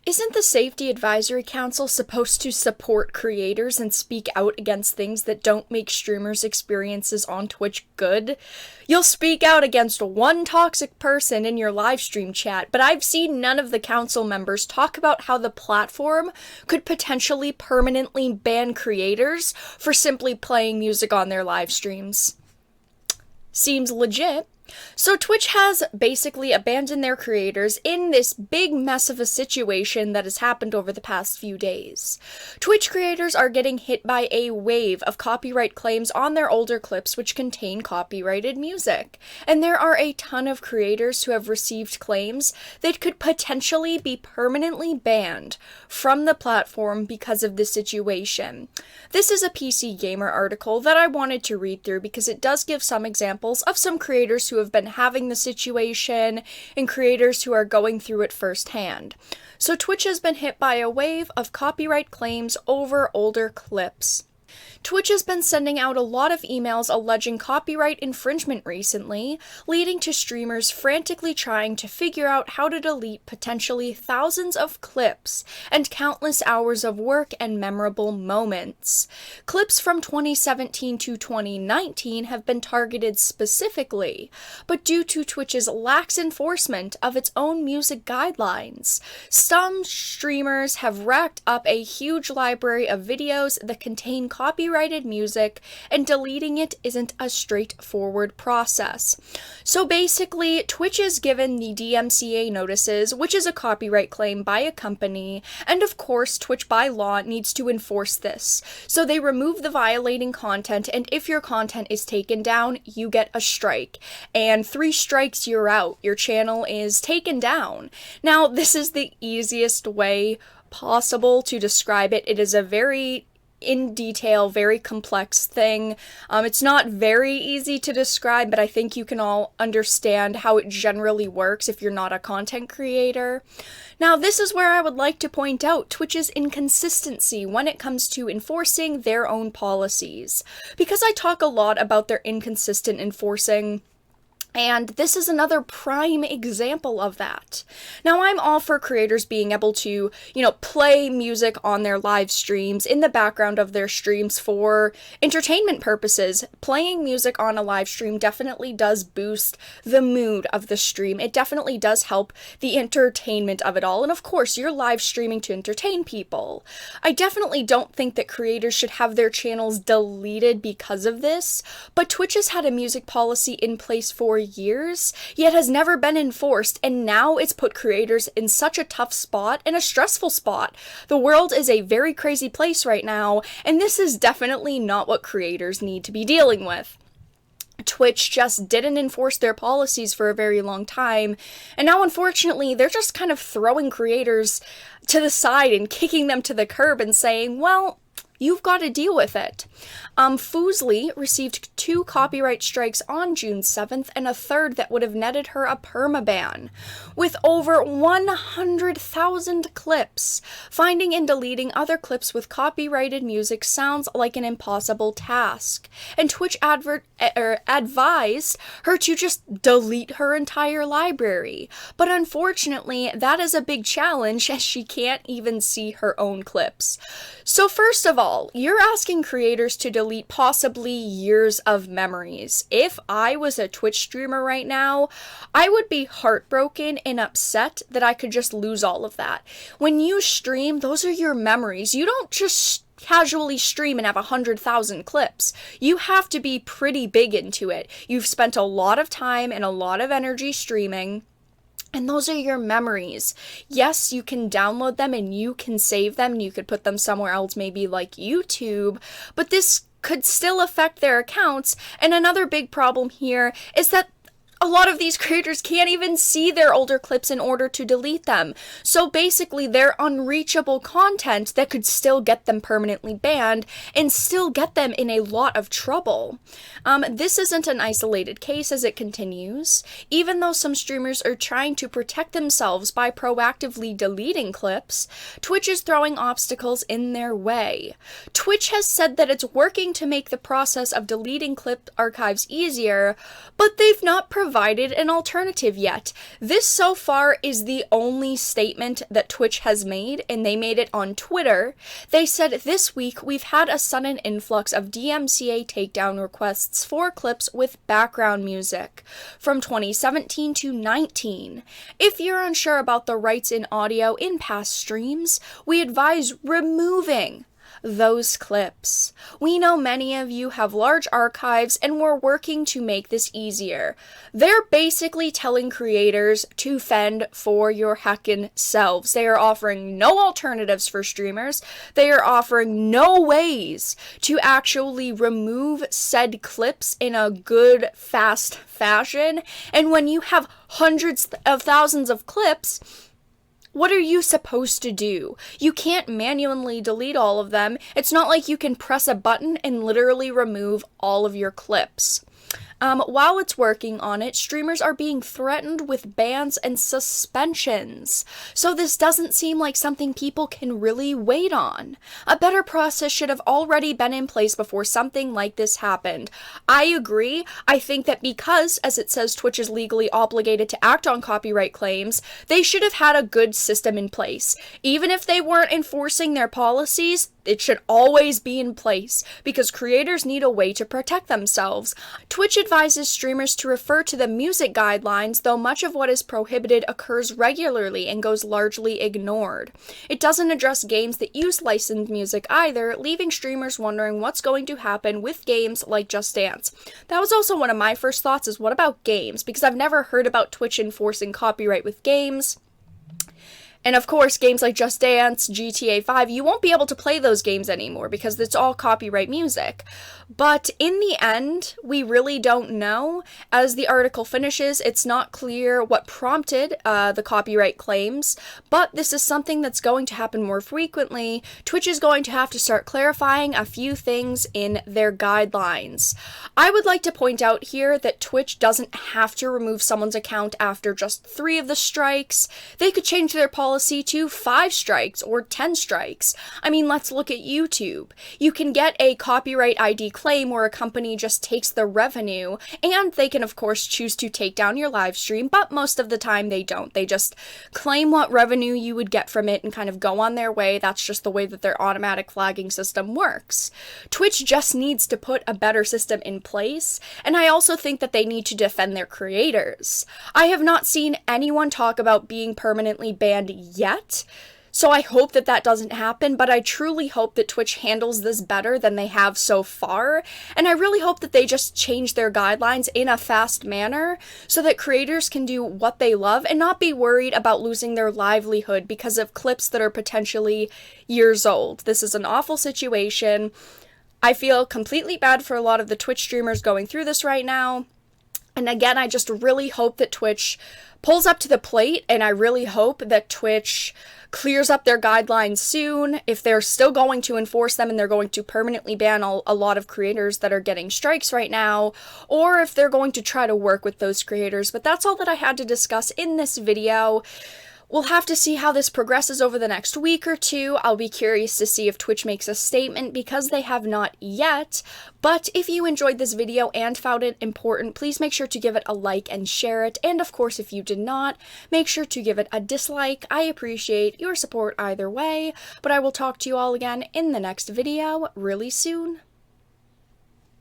Isn't the Safety Advisory Council supposed to support creators and speak out against things that don't make streamers' experiences on Twitch good? You'll speak out against one toxic person in your live stream chat, but I've seen none of the council members talk about how the platform could potentially permanently ban creators for simply playing music on their live streams. Seems legit. So Twitch has basically abandoned their creators in this big mess of a situation that has happened over the past few days. Twitch creators are getting hit by a wave of copyright claims on their older clips which contain copyrighted music. And there are a ton of creators who have received claims that could potentially be permanently banned from the platform because of this situation. This is a PC Gamer article that I wanted to read through because it does give some examples of some creators who have been having the situation and creators who are going through it firsthand. So Twitch has been hit by a wave of copyright claims over older clips. Twitch has been sending out a lot of emails alleging copyright infringement recently, leading to streamers frantically trying to figure out how to delete potentially thousands of clips and countless hours of work and memorable moments. Clips from 2017 to 2019 have been targeted specifically, but due to Twitch's lax enforcement of its own music guidelines, some streamers have racked up a huge library of videos that contain copyrighted music, and deleting it isn't a straightforward process. So basically, Twitch is given the DMCA notices, which is a copyright claim by a company, and of course, Twitch by law needs to enforce this. So they remove the violating content, and if your content is taken down, you get a strike. And 3 strikes, you're out. Your channel is taken down. Now, this is the easiest way possible to describe it. It is a very in detail, very complex thing. It's not very easy to describe, but I think you can all understand how it generally works if you're not a content creator. Now, this is where I would like to point out Twitch's inconsistency when it comes to enforcing their own policies. Because I talk a lot about their inconsistent enforcing, and this is another prime example of that. Now, I'm all for creators being able to, play music on their live streams in the background of their streams for entertainment purposes. Playing music on a live stream definitely does boost the mood of the stream. It definitely does help the entertainment of it all. And of course, you're live streaming to entertain people. I definitely don't think that creators should have their channels deleted because of this, but Twitch has had a music policy in place for years, yet has never been enforced, and now it's put creators in such a tough spot and a stressful spot. The world is a very crazy place right now, and this is definitely not what creators need to be dealing with. Twitch just didn't enforce their policies for a very long time, and now unfortunately they're just kind of throwing creators to the side and kicking them to the curb and saying, well, you've got to deal with it. Foosley received 2 copyright strikes on June 7th and a third that would have netted her a permaban. With over 100,000 clips, finding and deleting other clips with copyrighted music sounds like an impossible task, and Twitch advised her to just delete her entire library. But unfortunately, that is a big challenge as she can't even see her own clips. So first of all, you're asking creators to delete possibly years of memories. If I was a Twitch streamer right now, I would be heartbroken and upset that I could just lose all of that. When you stream, those are your memories. You don't just casually stream and have 100,000 clips. You have to be pretty big into it. You've spent a lot of time and a lot of energy streaming, and those are your memories. Yes, you can download them and you can save them and you could put them somewhere else, maybe like YouTube, but this could still affect their accounts. And another big problem here is that a lot of these creators can't even see their older clips in order to delete them. So basically, they're unreachable content that could still get them permanently banned and still get them in a lot of trouble. This isn't an isolated case as it continues. Even though some streamers are trying to protect themselves by proactively deleting clips, Twitch is throwing obstacles in their way. Twitch has said that it's working to make the process of deleting clip archives easier, but they've not provided provided an alternative yet. This so far is the only statement that Twitch has made, and they made it on Twitter. They said, "This week we've had a sudden influx of DMCA takedown requests for clips with background music from 2017 to 19. If you're unsure about the rights in audio in past streams, we advise removing those clips. We know many of you have large archives and we're working to make this easier." They're basically telling creators to fend for your heckin' selves. They are offering no alternatives for streamers. They are offering no ways to actually remove said clips in a good, fast fashion. And when you have hundreds of thousands of clips, what are you supposed to do? You can't manually delete all of them. It's not like you can press a button and literally remove all of your clips. While it's working on it, streamers are being threatened with bans and suspensions. So this doesn't seem like something people can really wait on. A better process should have already been in place before something like this happened. I agree. I think that because, as it says, Twitch is legally obligated to act on copyright claims, they should have had a good system in place. Even if they weren't enforcing their policies, it should always be in place, because creators need a way to protect themselves. Twitch advises streamers to refer to the music guidelines, though much of what is prohibited occurs regularly and goes largely ignored. It doesn't address games that use licensed music either, leaving streamers wondering what's going to happen with games like Just Dance. That was also one of my first thoughts, is what about games? Because I've never heard about Twitch enforcing copyright with games. And of course, games like Just Dance, GTA 5, you won't be able to play those games anymore because it's all copyright music. But in the end, we really don't know. As the article finishes, it's not clear what prompted the copyright claims, but this is something that's going to happen more frequently. Twitch is going to have to start clarifying a few things in their guidelines. I would like to point out here that Twitch doesn't have to remove someone's account after just 3 of the strikes. They could change their policy to 5 strikes or 10 strikes. I mean, let's look at YouTube. You can get a copyright ID claim where a company just takes the revenue, and they can of course choose to take down your live stream, but most of the time they don't. They just claim what revenue you would get from it and kind of go on their way. That's just the way that their automatic flagging system works. Twitch just needs to put a better system in place, and I also think that they need to defend their creators. I have not seen anyone talk about being permanently banned yet, so I hope that that doesn't happen, but I truly hope that Twitch handles this better than they have so far, and I really hope that they just change their guidelines in a fast manner so that creators can do what they love and not be worried about losing their livelihood because of clips that are potentially years old. This is an awful situation. I feel completely bad for a lot of the Twitch streamers going through this right now. And again, I just really hope that Twitch pulls up to the plate, and I really hope that Twitch clears up their guidelines soon. If they're still going to enforce them and they're going to permanently ban a lot of creators that are getting strikes right now, or if they're going to try to work with those creators. But that's all that I had to discuss in this video. We'll have to see how this progresses over the next week or two. I'll be curious to see if Twitch makes a statement because they have not yet. But if you enjoyed this video and found it important, please make sure to give it a like and share it. And of course, if you did not, make sure to give it a dislike. I appreciate your support either way, but I will talk to you all again in the next video really soon.